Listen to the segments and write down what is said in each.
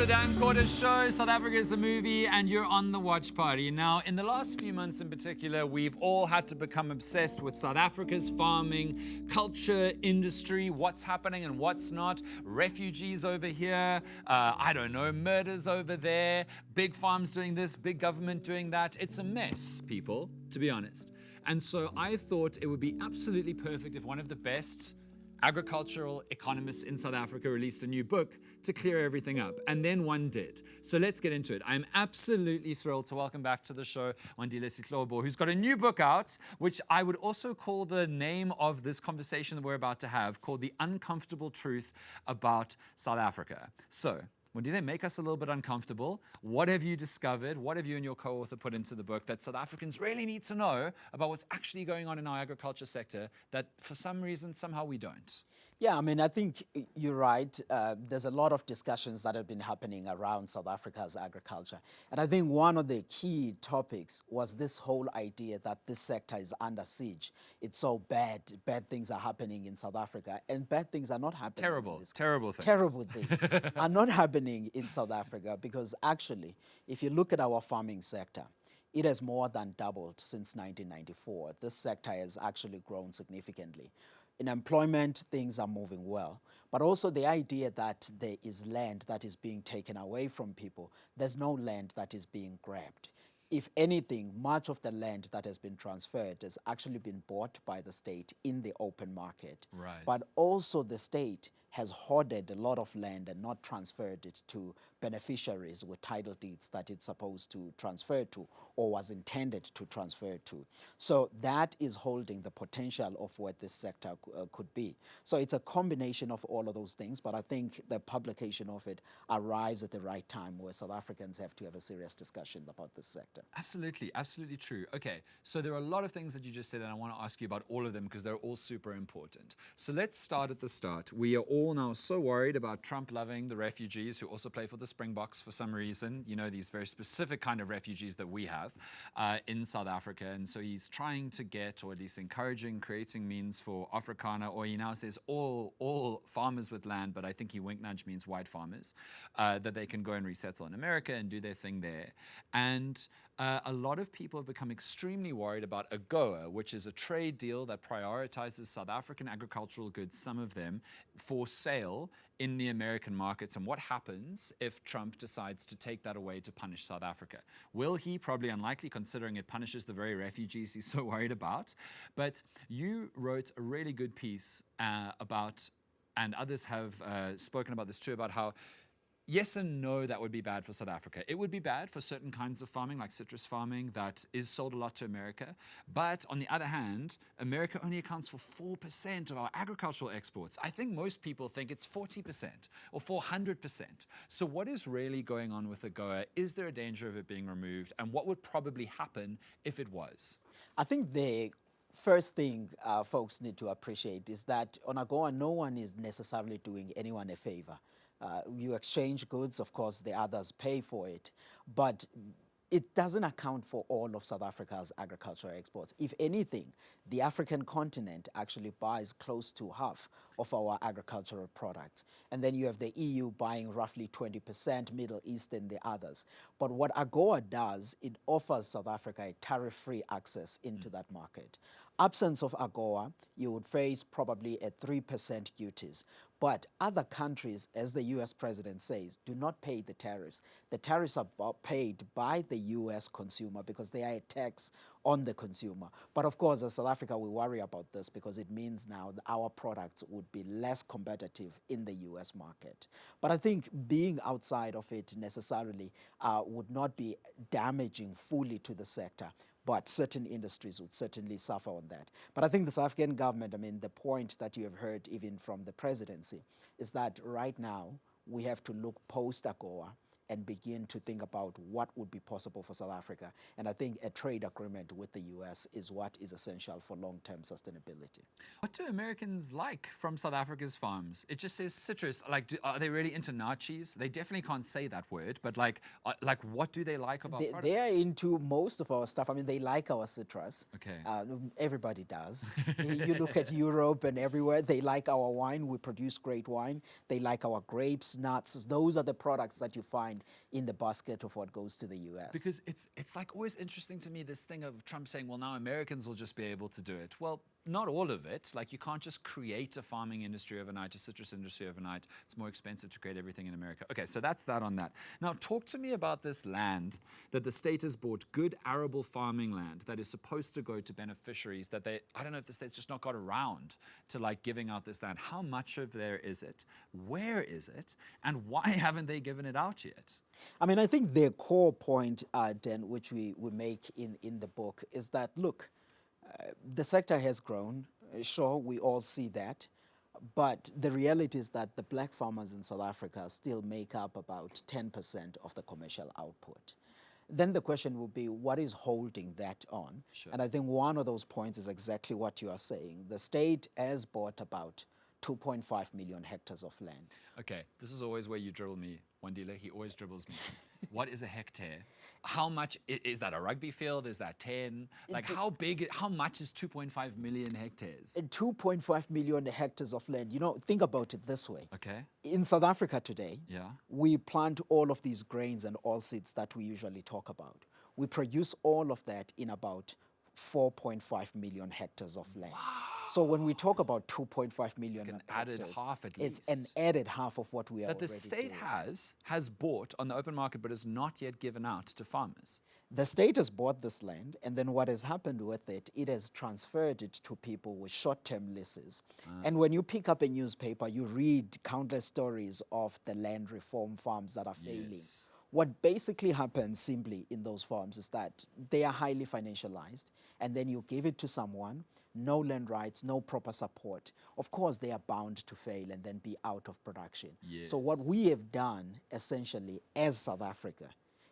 the Dan Corder Show. South Africa is a movie and you're on the watch party. Now, in the last few months in particular, we've all had to become obsessed with South Africa's farming, culture, industry, what's happening and what's not, refugees over here, I don't know, murders over there, big farms doing this, big government doing that. It's a mess, people, to be honest. And so I thought it would be absolutely perfect if one of the best agricultural economists in South Africa released a new book to clear everything up. And then one did. So let's get into it. I'm absolutely thrilled to welcome back to the show Wandile Sihlobo, who's got a new book out, which I would also call the name of this conversation that we're about to have, called The Uncomfortable Truth About South Africa. So, Wandile, make us a little bit uncomfortable. What have you discovered? What have you and your co-author put into the book that South Africans really need to know about what's actually going on in our agriculture sector that for some reason, somehow we don't? Yeah, I mean, I think you're right. There's a lot of discussions that have been happening around South Africa's agriculture. And I think one of the key topics was this whole idea that this sector is under siege. It's so bad. Bad things are happening in South Africa. And bad things are not happening. Terrible things. Terrible things are not happening in South Africa because actually, if you look at our farming sector, it has more than doubled since 1994. This sector has actually grown significantly. In employment, things are moving well. But also the idea that there is land that is being taken away from people, there's no land that is being grabbed. If anything, much of the land that has been transferred has actually been bought by the state in the open market. Right. But also the state has hoarded a lot of land and not transferred it to beneficiaries with title deeds that it's supposed to transfer to or was intended to transfer to. So that is holding the potential of what this sector could be. So it's a combination of all of those things, but I think the publication of it arrives at the right time where South Africans have to have a serious discussion about this sector. Absolutely, absolutely true. Okay, so there are a lot of things that you just said and I want to ask you about all of them because they're all super important. So let's start at the start. We are all now so worried about Trump loving the refugees who also play for the Springboks for some reason, you know, these very specific kind of refugees that we have in South Africa. And so he's trying to get, or at least encouraging, creating means for Afrikaner, or he now says all farmers with land, but I think he wink nudge means white farmers, that they can go and resettle in America and do their thing there. And a lot of people have become extremely worried about AGOA, which is a trade deal that prioritizes South African agricultural goods, some of them, for sale in the American markets. And what happens if Trump decides to take that away to punish South Africa? Will he? Probably unlikely, considering it punishes the very refugees he's so worried about. But you wrote a really good piece about, and others have spoken about this too, about how yes and no, that would be bad for South Africa. It would be bad for certain kinds of farming, like citrus farming, that is sold a lot to America. But on the other hand, America only accounts for 4% of our agricultural exports. I think most people think it's 40% or 400%. So what is really going on with AGOA? Is there a danger of it being removed? And what would probably happen if it was? I think the first thing folks need to appreciate is that on AGOA, no one is necessarily doing anyone a favor. You exchange goods, of course, the others pay for it, but it doesn't account for all of South Africa's agricultural exports. If anything, the African continent actually buys close to half of our agricultural products. And then you have the EU buying roughly 20%, Middle East and the others. But what AGOA does, it offers South Africa a tariff-free access into that market. Absence of AGOA, you would face probably a 3% duties. But other countries, as the US president says, do not pay the tariffs. The tariffs are paid by the US consumer because they are a tax on the consumer. But of course, as South Africa, we worry about this because it means now that our products would be less competitive in the US market. But I think being outside of it necessarily would not be damaging fully to the sector. But certain industries would certainly suffer on that. But I think the South African government, I mean, the point that you have heard even from the presidency is that right now we have to look post-AGOA and begin to think about what would be possible for South Africa. And I think a trade agreement with the US is what is essential for long-term sustainability. What do Americans like from South Africa's farms? It just says citrus. Like, are they really into nachos? They definitely can't say that word, but like what do they like of our products? They are into most of our stuff. I mean, they like our citrus. Okay. Everybody does. You look at Europe and everywhere, they like our wine. We produce great wine. They like our grapes, nuts. Those are the products that you find in the basket of what goes to the US. Because it's like always interesting to me, this thing of Trump saying, well, now Americans will just be able to do it. Well, not all of it. Like, you can't just create a farming industry overnight, a citrus industry overnight. It's more expensive to create everything in America. Okay, so that's that on that. Now, talk to me about this land that the state has bought, good arable farming land that is supposed to go to beneficiaries that I don't know if the state's just not got around to like giving out this land. How much of there is it? Where is it? And why haven't they given it out yet? I mean, I think the core point, Dan, which we make in the book is that, look, the sector has grown. Sure, we all see that. But the reality is that the black farmers in South Africa still make up about 10% of the commercial output. Then the question will be, what is holding that on? Sure. And I think one of those points is exactly what you are saying. The state has bought about 2.5 million hectares of land. Okay, this is always where you dribble me, Wandile. He always dribbles me. What is a hectare? How much is that? A rugby field? Is that 10? Like, how big? How much is 2.5 million hectares? 2.5 million hectares of land. You know, think about it this way. Okay. In South Africa today, Yeah. we plant all of these grains and oilseeds that we usually talk about. We produce all of that in about 4.5 million hectares of land. Wow. So when we talk about 2.5 million An hectares, added half at it's least. an added half of what we are That the already state doing. has bought on the open market, but is not yet given out to farmers. The state has bought this land, and then what has happened with it, it has transferred it to people with short-term leases. And when you pick up a newspaper, you read countless stories of the land reform farms that are failing. Yes. What basically happens simply in those farms is that they are highly financialized, and then you give it to someone, no land rights, no proper support. Of course, they are bound to fail and then be out of production. Yes. So what we have done, essentially, as South Africa,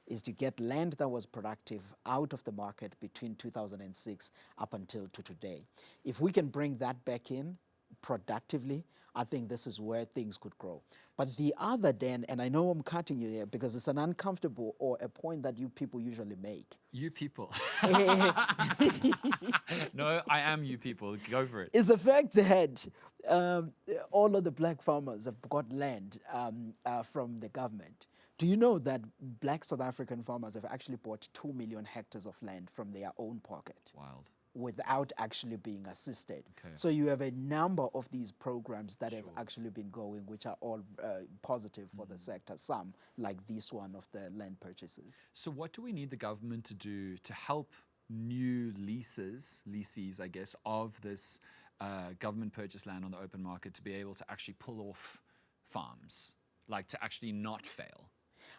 is to get land that was productive out of the market between 2006 up until to today. If we can bring that back in productively, I think this is where things could grow. But the other, Dan, and I know I'm cutting you here because it's an uncomfortable or a point that you people usually make. You people. No, I am you people. Go for it. Is the fact that all of the black farmers have got land from the government. Do you know that black South African farmers have actually bought 2 million hectares of land from their own pocket? Wild. Without actually being assisted. Okay. So you have a number of these programs that have actually been going, which are all positive for the sector, some like this one of the land purchases. So what do we need the government to do to help new leasees, I guess, of this government purchase land on the open market to be able to actually pull off farms, like to actually not fail?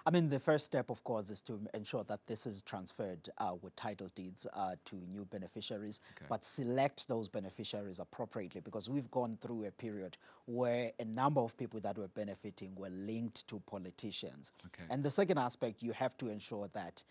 I mean, the first step, of course, is to ensure that this is transferred with title deeds to new beneficiaries, but select those beneficiaries appropriately, because we've gone through a period where a number of people that were benefiting were linked to politicians. And the second aspect, you have to ensure that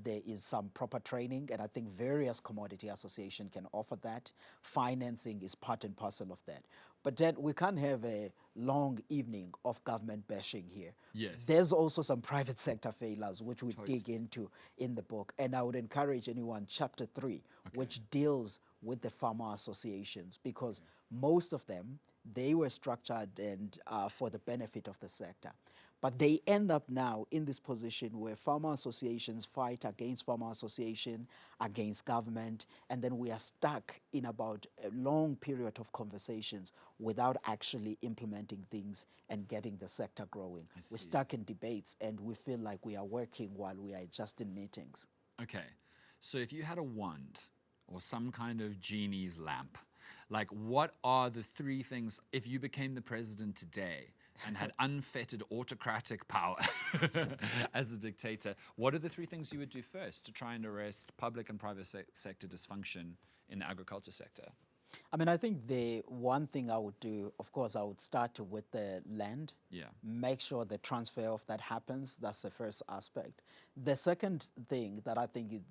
there is some proper training, and I think various commodity associations can offer that. Financing is part and parcel of that. But then we can't have a long evening of government bashing here. Yes. There's also some private sector failures, which we dig into in the book. And I would encourage anyone, chapter 3, which deals with the farmer associations, because most of them, they were structured and for the benefit of the sector. But they end up now in this position where farmer associations fight against farmer association, against government, and then we are stuck in about a long period of conversations without actually implementing things and getting the sector growing. We're stuck in debates, and we feel like we are working while we are just in meetings. Okay, so if you had a wand or some kind of genie's lamp, like what are the 3 things, if you became the president today and had unfettered autocratic power as a dictator, what are the 3 things you would do first to try and arrest public and private sector dysfunction in the agriculture sector? I mean, I think the one thing I would do, of course, I would start with the land. Yeah. Make sure the transfer of that happens. That's the first aspect. The second thing that I think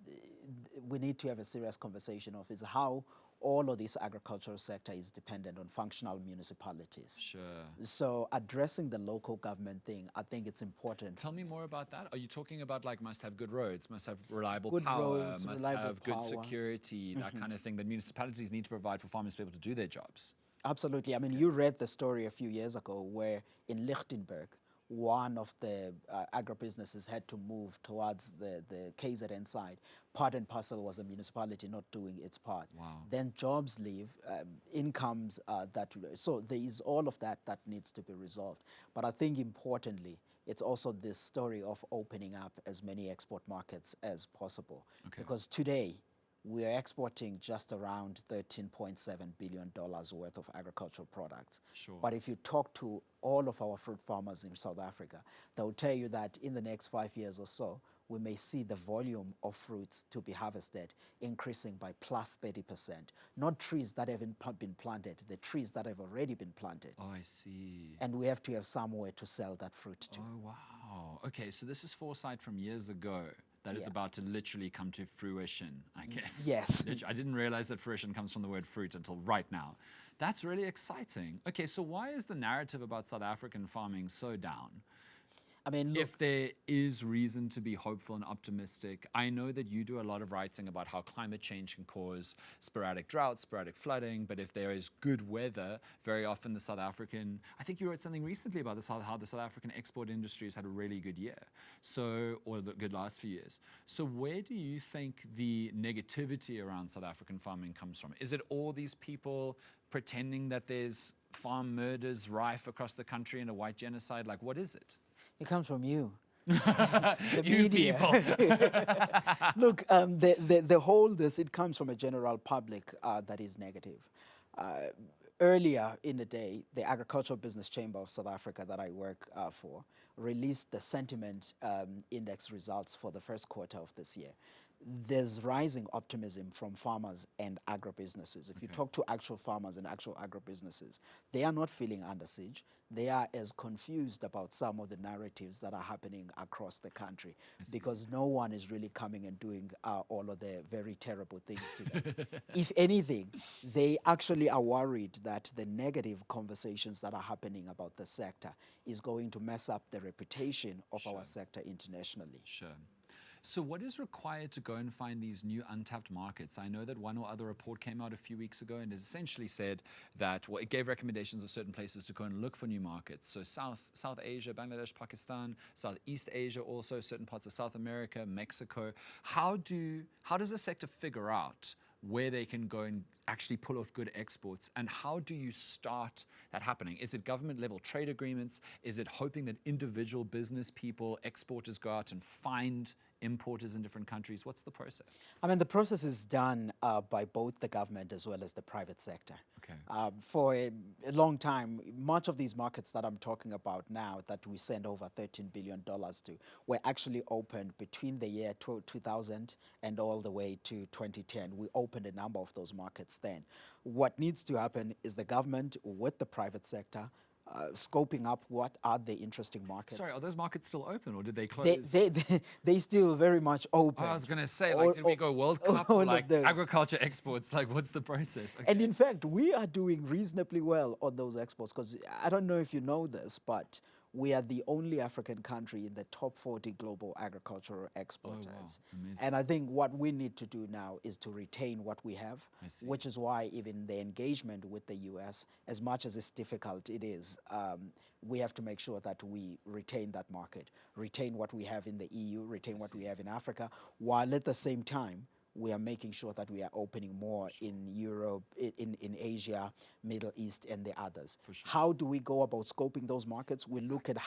we need to have a serious conversation of is how all of this agricultural sector is dependent on functional municipalities. Sure. So addressing the local government thing, I think it's important. Tell me more about that. Are you talking about like must have good roads, must have reliable Good power, roads, must reliable have good power. security, that kind of thing that municipalities need to provide for farmers to be able to do their jobs? Absolutely. I mean, you read the story a few years ago where in Lichtenberg, one of the agribusinesses had to move towards the KZN side. Part and parcel was the municipality not doing its part. Wow. Then jobs leave, incomes so there is all of that that needs to be resolved. But I think importantly, it's also this story of opening up as many export markets as possible. Okay. Because today, we are exporting just around $13.7 billion worth of agricultural products. Sure. But if you talk to all of our fruit farmers in South Africa, they will tell you that in the next 5 years or so, we may see the volume of fruits to be harvested increasing by plus 30%. Not trees that haven't been planted, the trees that have already been planted. Oh, I see. And we have to have somewhere to sell that fruit to. Oh, wow. Okay, so this is foresight from years ago that is Yeah. about to literally come to fruition, I guess. Yes. I didn't realize that fruition comes from the word fruit until right now. That's really exciting. Okay, so why is the narrative about South African farming so down? I mean, look, If there is reason to be hopeful and optimistic, I know that you do a lot of writing about how climate change can cause sporadic droughts, sporadic flooding, but if there is good weather, very often the South African, I think you wrote something recently about this, how the South African export industry has had a really good year, or the good last few years. So where do you think the negativity around South African farming comes from? Is it all these people pretending that there's farm murders rife across the country and a white genocide? Like, what is it? it comes from you. You media. people. Look, it comes from a general public that is negative. Earlier in the day, the Agricultural Business Chamber of South Africa that I work for released the sentiment index results for the first quarter of this year. There's rising optimism from farmers and agribusinesses. If you talk to actual farmers and actual agribusinesses, they are not feeling under siege. They are as confused about some of the narratives that are happening across the country because no one is really coming and doing all of the very terrible things to them. If anything, they actually are worried that the negative conversations that are happening about the sector is going to mess up the reputation of our sector internationally. Sure. So what is required to go and find these new untapped markets? I know that one or other report came out a few weeks ago and it essentially said that, well, it gave recommendations of certain places to go and look for new markets. So South Asia, Bangladesh, Pakistan, Southeast Asia also, certain parts of South America, Mexico. How does the sector figure out where they can go and actually pull off good exports, and how do you start that happening? Is it government level trade agreements? Is it hoping that individual business people, exporters go out and find importers in different countries? What's the process? I mean, the process is done by both the government as well as the private sector. Okay. For a long time, much of these markets that I'm talking about now that we send over $13 billion to were actually opened between the year 2000 and all the way to 2010. We opened a number of those markets then. What needs to happen is the government with the private sector scoping up what are the interesting markets. Sorry, are those markets still open or did they close? They still very much open. I was going to say, like, did we go World Cup or like those. agriculture exports? Like, what's the process? Okay. And in fact, we are doing reasonably well on those exports because I don't know if you know this, but we are the only African country in the top 40 global agricultural exporters. Oh, wow. Amazing. And I think what we need to do now is to retain what we have, I see. which is why even the engagement with the US, as much as it's difficult it is, we have to make sure that we retain that market, retain what we have in the EU, retain what we have in Africa, while at the same time, we are making sure that we are opening more in Europe, in Asia, Middle East, and the others. For sure. How do we go about scoping those markets? We look at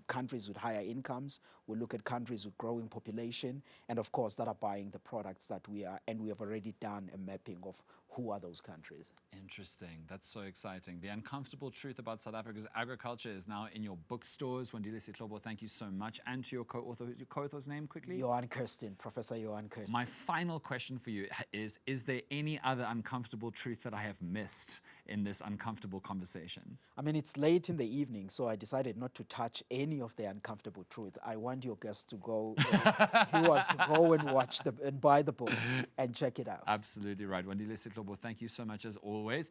countries with higher incomes. We look at countries with growing population, and of course, that are buying the products that we are. And we have already done a mapping of who are those countries. Interesting. That's so exciting. The uncomfortable truth about South Africa's agriculture is now in your bookstores. Wandile Sihlobo, thank you so much. And to your co-author, your co-author's name quickly? Johan Kirsten, Professor Johan Kirsten. My my final question for you is there any other uncomfortable truth that I have missed in this uncomfortable conversation? I mean, it's late in the evening, so I decided not to touch any of the uncomfortable truth. I want your guests to go, viewers to go and watch and buy the book and check it out. Absolutely right. Wandile Sihlobo, thank you so much as always.